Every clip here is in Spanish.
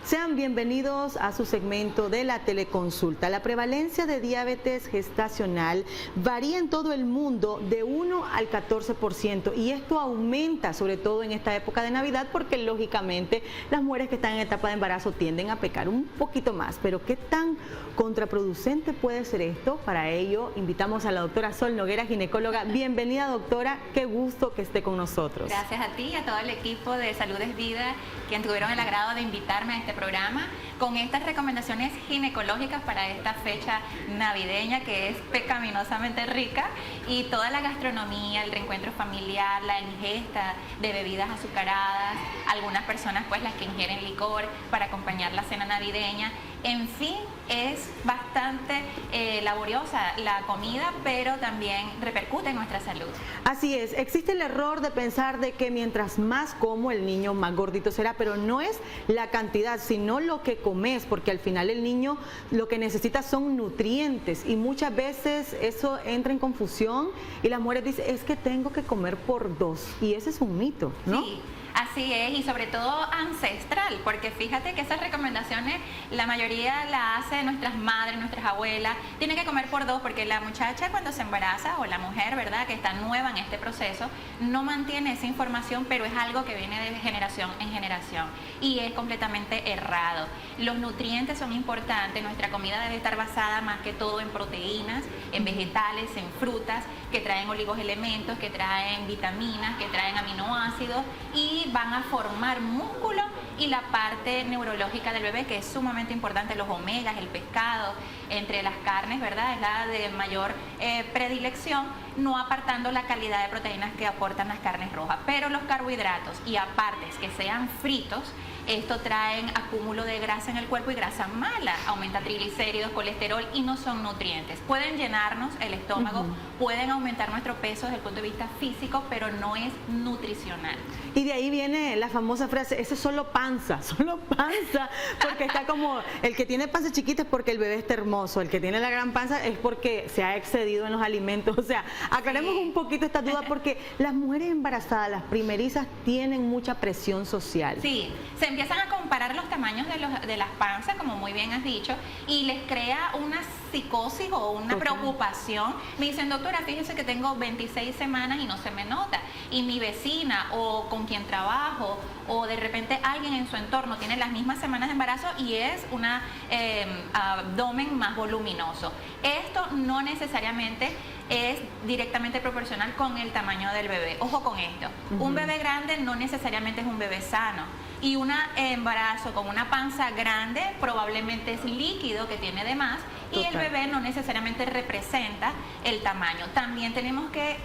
Sean bienvenidos a su segmento de la teleconsulta. La prevalencia de diabetes gestacional varía en todo el mundo de 1 al 14% y esto aumenta sobre todo en esta época de Navidad porque lógicamente las mujeres que están en etapa de embarazo tienden a pecar un poquito más. Pero ¿qué tan contraproducente puede ser esto? Para ello invitamos a la doctora Sol Noguera, ginecóloga. Bienvenida, doctora, qué gusto que esté con nosotros. Gracias a ti y a todo el equipo de Salud es Vida, quien tuvieron el agrado de invitarme a este programa con estas recomendaciones ginecológicas para esta fecha navideña que es pecaminosamente rica, y toda la gastronomía, el reencuentro familiar, la ingesta de bebidas azucaradas, algunas personas pues las que ingieren licor para acompañar la cena navideña. En fin, es bastante laboriosa la comida, pero también repercute en nuestra salud. Así es, existe el error de pensar de que mientras más como el niño más gordito será, pero no es la cantidad, sino lo que comes, porque al final el niño lo que necesita son nutrientes y muchas veces eso entra en confusión y las mujeres dicen, es que tengo que comer por 2 y ese es un mito, ¿no? Sí. Así es, y sobre todo ancestral, porque fíjate que esas recomendaciones la mayoría la hace nuestras madres, nuestras abuelas. Tienen que comer por 2 porque la muchacha cuando se embaraza, o la mujer, ¿verdad?, que está nueva en este proceso, no mantiene esa información, pero es algo que viene de generación en generación y es completamente errado. Los nutrientes son importantes, nuestra comida debe estar basada más que todo en proteínas, en vegetales, en frutas, que traen oligoelementos, que traen vitaminas, que traen aminoácidos y van a formar músculo y la parte neurológica del bebé, que es sumamente importante, los omegas, el pescado, entre las carnes, ¿verdad?, es la de mayor predilección, no apartando la calidad de proteínas que aportan las carnes rojas. Pero los carbohidratos, y aparte que sean fritos, esto traen acúmulo de grasa en el cuerpo y grasa mala, aumenta triglicéridos, colesterol y no son nutrientes. Pueden llenarnos el estómago, pueden aumentar nuestro peso desde el punto de vista físico, pero no es nutricional. Y de ahí viene la famosa frase, eso es solo panza, porque está como, el que tiene panza chiquita es porque el bebé está hermoso, el que tiene la gran panza es porque se ha excedido en los alimentos. O sea, aclaremos un poquito esta duda porque las mujeres embarazadas, las primerizas, tienen mucha presión social. Sí, se empiezan a comparar los tamaños de las panzas, como muy bien has dicho, y les crea una psicosis o una preocupación. Me dicen, doctora, fíjese que tengo 26 semanas y no se me nota, y mi vecina o con quien trabajo o de repente alguien en su entorno tiene las mismas semanas de embarazo y es un abdomen más voluminoso. Esto no necesariamente es directamente proporcional con el tamaño del bebé. Ojo con esto, un bebé grande no necesariamente es un bebé sano, y un embarazo con una panza grande probablemente es líquido que tiene de más. Y el bebé no necesariamente representa el tamaño. También tenemos que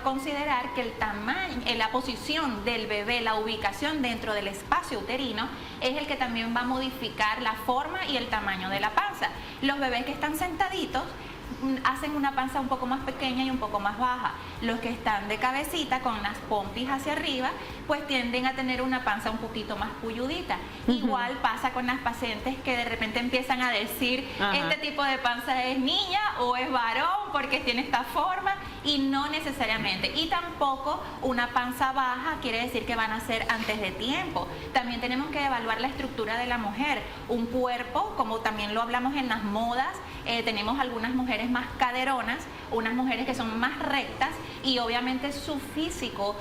considerar que el tamaño, la posición del bebé, la ubicación dentro del espacio uterino es el que también va a modificar la forma y el tamaño de la panza. Los bebés que están sentaditos hacen una panza un poco más pequeña y un poco más baja. Los que están de cabecita con las pompis hacia arriba pues tienden a tener una panza un poquito más puyudita. Igual pasa con las pacientes que de repente empiezan a decir, este tipo de panza es niña o es varón porque tiene esta forma, y no necesariamente. Y tampoco una panza baja quiere decir que van a ser antes de tiempo. También tenemos que evaluar la estructura de la mujer. Un cuerpo, como también lo hablamos en las modas, tenemos algunas mujeres más caderonas, unas mujeres que son más rectas, y obviamente su físico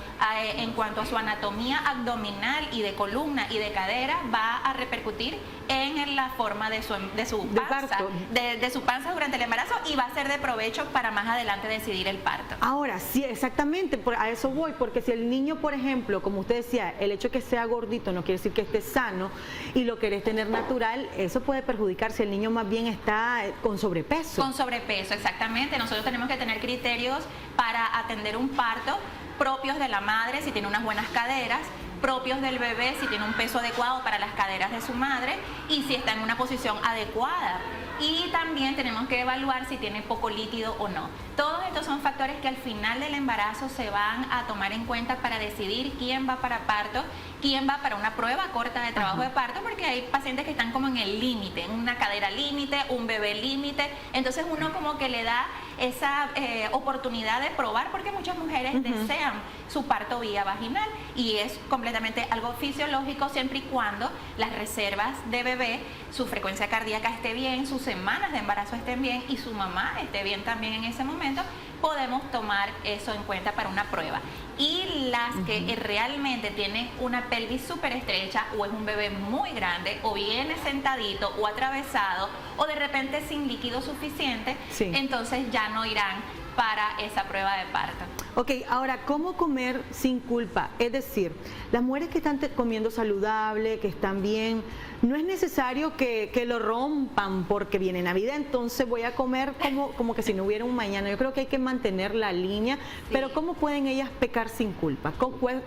en cuanto a su anatomía abdominal y de columna y de cadera va a repercutir en la forma de su panza durante el embarazo, y va a ser de provecho para más adelante decidir el parto. Ahora, sí, exactamente, a eso voy, porque si el niño, por ejemplo, como usted decía, el hecho de que sea gordito no quiere decir que esté sano y lo querés tener natural, eso puede perjudicar si el niño más bien está con sobrepeso. Con sobrepeso, exactamente. Nosotros tenemos que tener criterios para atender un parto propios de la madre, si tiene unas buenas caderas, propios del bebé, si tiene un peso adecuado para las caderas de su madre y si está en una posición adecuada. Y también tenemos que evaluar si tiene poco líquido o no. Todos estos son factores que al final del embarazo se van a tomar en cuenta para decidir quién va para parto, quién va para una prueba corta de trabajo de parto, porque hay pacientes que están como en el límite, una cadera límite, un bebé límite. Entonces uno como que le da esa oportunidad de probar, porque muchas mujeres desean su parto vía vaginal y es completamente algo fisiológico siempre y cuando las reservas de bebé, su frecuencia cardíaca esté bien, sus semanas de embarazo estén bien y su mamá esté bien también en ese momento. Podemos tomar eso en cuenta para una prueba. Y las que realmente tienen una pelvis súper estrecha o es un bebé muy grande o viene sentadito o atravesado o de repente sin líquido suficiente, entonces ya no irán para esa prueba de parto. Ok, ahora, ¿cómo comer sin culpa? Es decir, las mujeres que están comiendo saludable, que están bien, no es necesario que lo rompan porque viene Navidad, entonces voy a comer como que si no hubiera un mañana. Yo creo que hay que mantener la línea, pero ¿cómo pueden ellas pecar sin culpa?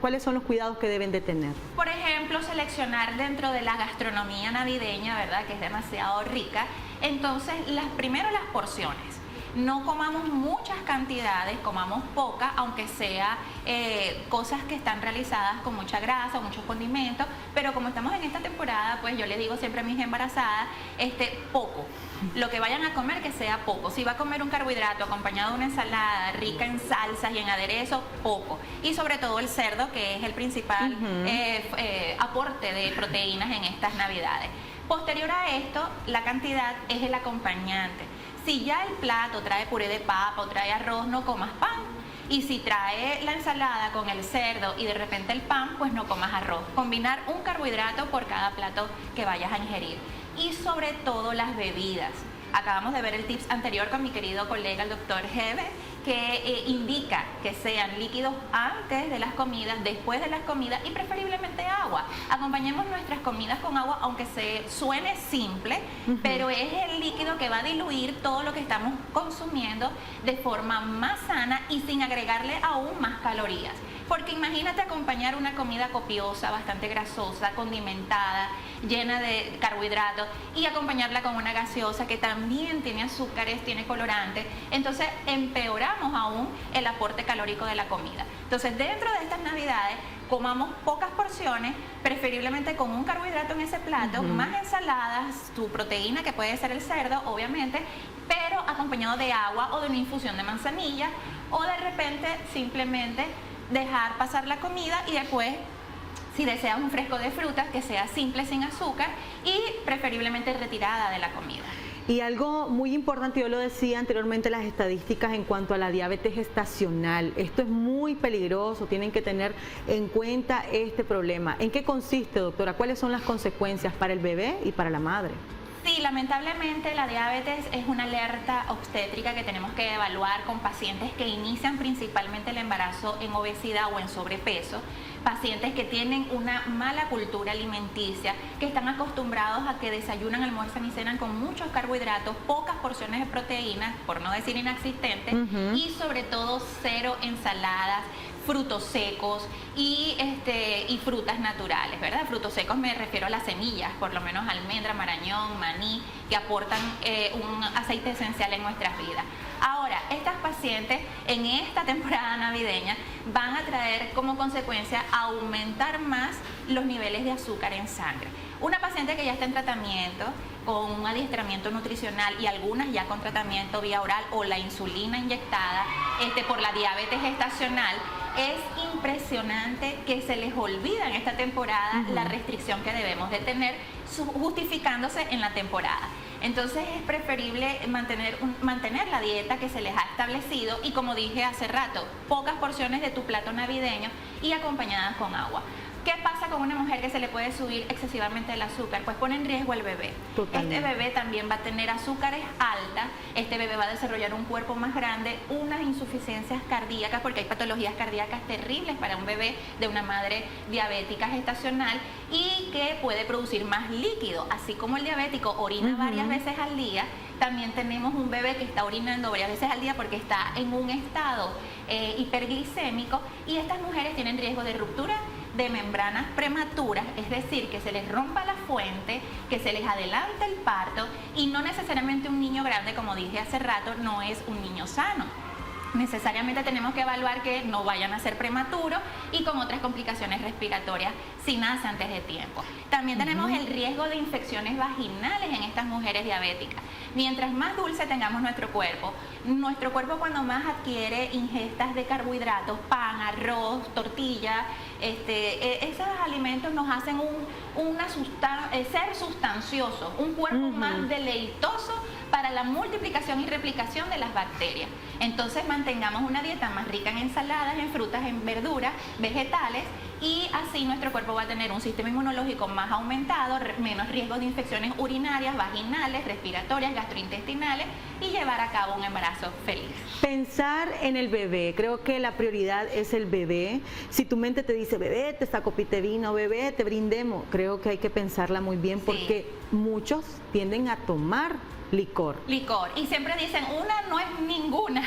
¿Cuáles son los cuidados que deben de tener? Por ejemplo, seleccionar dentro de la gastronomía navideña, ¿verdad?, que es demasiado rica. Entonces, primero las porciones. No comamos muchas cantidades, comamos pocas, aunque sea cosas que están realizadas con mucha grasa, muchos condimentos, pero como estamos en esta temporada, pues yo le digo siempre a mis embarazadas, poco. Lo que vayan a comer, que sea poco. Si va a comer un carbohidrato acompañado de una ensalada rica en salsas y en aderezo, poco. Y sobre todo el cerdo, que es el principal aporte de proteínas en estas Navidades. Posterior a esto, la cantidad es el acompañante. Si ya el plato trae puré de papa o trae arroz, no comas pan. Y si trae la ensalada con el cerdo y de repente el pan, pues no comas arroz. Combinar un carbohidrato por cada plato que vayas a ingerir. Y sobre todo las bebidas. Acabamos de ver el tips anterior con mi querido colega, el doctor Hebe, que indica que sean líquidos antes de las comidas, después de las comidas y preferiblemente agua. Acompañemos nuestras comidas con agua, aunque suene simple, pero es el líquido que va a diluir todo lo que estamos consumiendo de forma más sana y sin agregarle aún más calorías. Porque imagínate acompañar una comida copiosa, bastante grasosa, condimentada, llena de carbohidratos y acompañarla con una gaseosa que también tiene azúcares, tiene colorantes. Entonces empeoramos aún el aporte calórico de la comida. Entonces dentro de estas Navidades comamos pocas porciones, preferiblemente con un carbohidrato en ese plato, más ensaladas, tu proteína que puede ser el cerdo, obviamente, pero acompañado de agua o de una infusión de manzanilla o de repente simplemente dejar pasar la comida y después, si deseas un fresco de frutas, que sea simple, sin azúcar y preferiblemente retirada de la comida. Y algo muy importante, yo lo decía anteriormente, las estadísticas en cuanto a la diabetes gestacional. Esto es muy peligroso, tienen que tener en cuenta este problema. ¿En qué consiste, doctora? ¿Cuáles son las consecuencias para el bebé y para la madre? Sí, lamentablemente la diabetes es una alerta obstétrica que tenemos que evaluar con pacientes que inician principalmente el embarazo en obesidad o en sobrepeso, pacientes que tienen una mala cultura alimenticia, que están acostumbrados a que desayunan, almuerzan y cenan con muchos carbohidratos, pocas porciones de proteínas, por no decir inexistentes, y sobre todo cero ensaladas, frutos secos y frutas naturales, ¿verdad? Frutos secos me refiero a las semillas, por lo menos almendra, marañón, maní, que aportan un aceite esencial en nuestras vidas. Ahora, estas pacientes en esta temporada navideña van a traer como consecuencia aumentar más los niveles de azúcar en sangre. Una paciente que ya está en tratamiento con un adiestramiento nutricional y algunas ya con tratamiento vía oral o la insulina inyectada por la diabetes gestacional, es impresionante que se les olvida en esta temporada la restricción que debemos de tener, justificándose en la temporada. Entonces es preferible mantener la dieta que se les ha establecido y, como dije hace rato, pocas porciones de tu plato navideño y acompañadas con agua. ¿Qué pasa con una mujer que se le puede subir excesivamente el azúcar? Pues pone en riesgo al bebé. Totalmente. Este bebé también va a tener azúcares altas, este bebé va a desarrollar un cuerpo más grande, unas insuficiencias cardíacas, porque hay patologías cardíacas terribles para un bebé de una madre diabética gestacional y que puede producir más líquido. Así como el diabético orina varias veces al día, también tenemos un bebé que está orinando varias veces al día porque está en un estado hiperglicémico, y estas mujeres tienen riesgo de ruptura de membranas prematuras, es decir, que se les rompa la fuente, que se les adelante el parto, y no necesariamente un niño grande, como dije hace rato, no es un niño sano. necesariamente tenemos que evaluar que no vayan a ser prematuros y con otras complicaciones respiratorias si nace antes de tiempo. También tenemos el riesgo de infecciones vaginales en estas mujeres diabéticas. Mientras más dulce tengamos nuestro cuerpo cuando más adquiere ingestas de carbohidratos, pan, arroz, tortilla, esos alimentos nos hacen ser sustanciosos, un cuerpo más deleitoso para la multiplicación y replicación de las bacterias. Entonces mantengamos una dieta más rica en ensaladas, en frutas, en verduras, vegetales, y así nuestro cuerpo va a tener un sistema inmunológico más aumentado, menos riesgo de infecciones urinarias, vaginales, respiratorias, gastrointestinales, y llevar a cabo un embarazo feliz. Pensar en el bebé, creo que la prioridad es el bebé. Si tu mente te dice, bebé, te saco pite vino, bebé, te brindemos, creo que hay que pensarla muy bien porque muchos tienden a tomar licor. Y siempre dicen, una no es ninguna.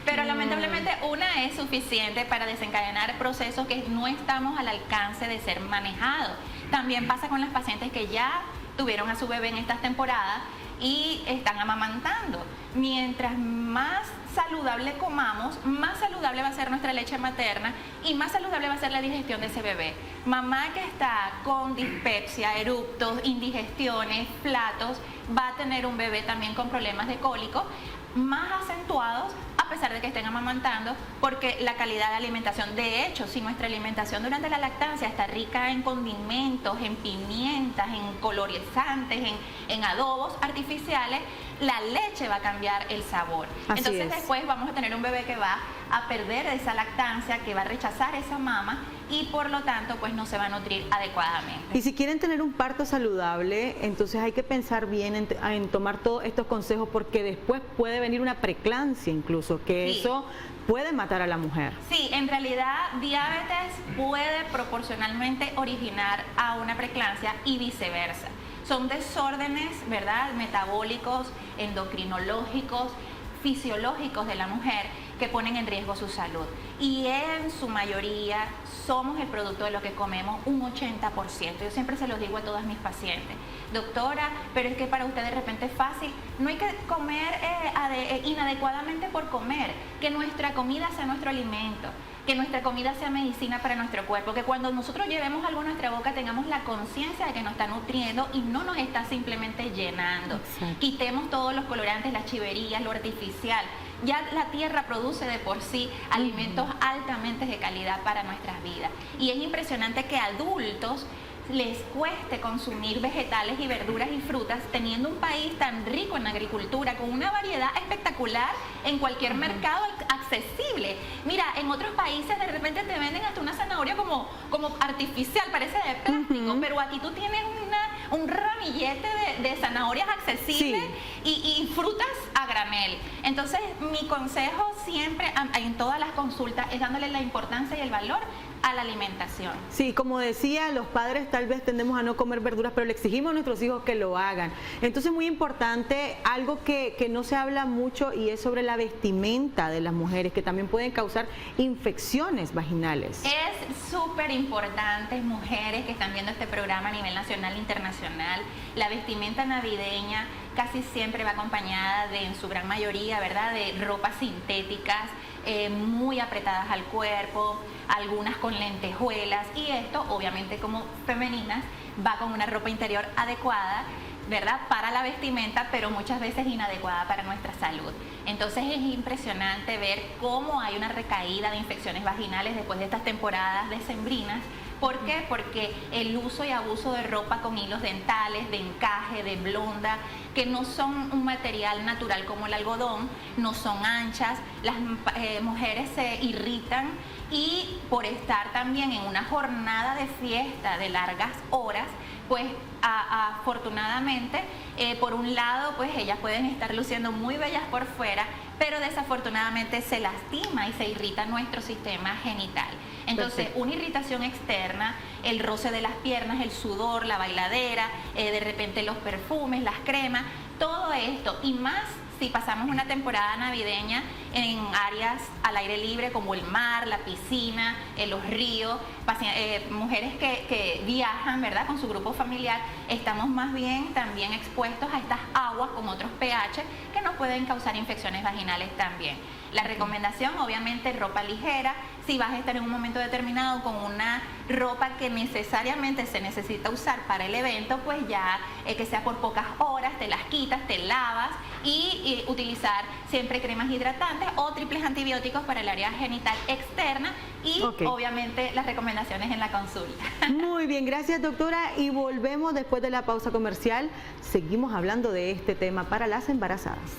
Pero lamentablemente una es suficiente para desencadenar procesos que no estamos al alcance de ser manejados. También pasa con las pacientes que ya tuvieron a su bebé en estas temporadas y están amamantando. Mientras más saludable comamos, más saludable va a ser nuestra leche materna y más saludable va a ser la digestión de ese bebé. Mamá que está con dispepsia, eructos, indigestiones, flatos, va a tener un bebé también con problemas de cólico más acentuados a pesar de que estén amamantando, porque la calidad de alimentación, de hecho, si nuestra alimentación durante la lactancia está rica en condimentos, en pimientas, en colorizantes, en adobos artificiales, la leche va a cambiar el sabor. Entonces después vamos a tener un bebé que va a perder esa lactancia, que va a rechazar esa mama y por lo tanto pues no se va a nutrir adecuadamente. Y si quieren tener un parto saludable, entonces hay que pensar bien en tomar todos estos consejos, porque después puede venir una preeclampsia incluso, que eso puede matar a la mujer. Sí, en realidad diabetes puede proporcionalmente originar a una preeclampsia y viceversa. Son desórdenes, ¿verdad?, metabólicos, endocrinológicos, fisiológicos de la mujer que ponen en riesgo su salud. Y en su mayoría somos el producto de lo que comemos, un 80%. Yo siempre se los digo a todas mis pacientes, doctora, pero es que para usted de repente es fácil. No hay que comer inadecuadamente por comer, que nuestra comida sea nuestro alimento, que nuestra comida sea medicina para nuestro cuerpo, que cuando nosotros llevemos algo a nuestra boca tengamos la conciencia de que nos está nutriendo y no nos está simplemente llenando. Exacto. Quitemos todos los colorantes, las chiverías, lo artificial. Ya la tierra produce de por sí alimentos altamente de calidad para nuestras vidas. Y es impresionante que a adultos les cueste consumir vegetales y verduras y frutas teniendo un país tan rico en agricultura, con una variedad espectacular en cualquier mercado accesible. Mira, en otros países de repente te venden hasta una zanahoria como artificial, parece de plástico, pero aquí tú tienes un ramillete de zanahorias accesibles y frutas a granel. Entonces mi consejo siempre en todas las consultas es dándole la importancia y el valor a la alimentación. Sí, como decía, los padres tal vez tendemos a no comer verduras, pero le exigimos a nuestros hijos que lo hagan. Entonces, muy importante, algo que no se habla mucho y es sobre la vestimenta de las mujeres, que también pueden causar infecciones vaginales. Es súper importante, mujeres que están viendo este programa a nivel nacional e internacional, la vestimenta navideña casi siempre va acompañada de, en su gran mayoría, ¿verdad?, de ropas sintéticas, muy apretadas al cuerpo, algunas con lentejuelas, y esto obviamente como femeninas va con una ropa interior adecuada, ¿verdad?, para la vestimenta, pero muchas veces inadecuada para nuestra salud. Entonces es impresionante ver cómo hay una recaída de infecciones vaginales después de estas temporadas decembrinas. ¿Por qué? Porque el uso y abuso de ropa con hilos dentales, de encaje, de blonda, que no son un material natural como el algodón, no son anchas, las mujeres se irritan y por estar también en una jornada de fiesta de largas horas, pues afortunadamente, por un lado, pues ellas pueden estar luciendo muy bellas por fuera, pero desafortunadamente se lastima y se irrita nuestro sistema genital. Entonces, una irritación externa, el roce de las piernas, el sudor, la bailadera, de repente los perfumes, las cremas, todo esto y más si pasamos una temporada navideña en áreas al aire libre como el mar, la piscina, los ríos, mujeres que viajan, ¿verdad?, con su grupo familiar, estamos más bien también expuestos a estas aguas con otros pH que nos pueden causar infecciones vaginales también. La recomendación, obviamente, ropa ligera. Si vas a estar en un momento determinado con una ropa que necesariamente se necesita usar para el evento, pues ya que sea por pocas horas, te las quitas, te lavas y utilizar siempre cremas hidratantes o triples antibióticos para el área genital externa y obviamente las recomendaciones en la consulta. Muy bien, gracias doctora, y volvemos después de la pausa comercial. Seguimos hablando de este tema para las embarazadas.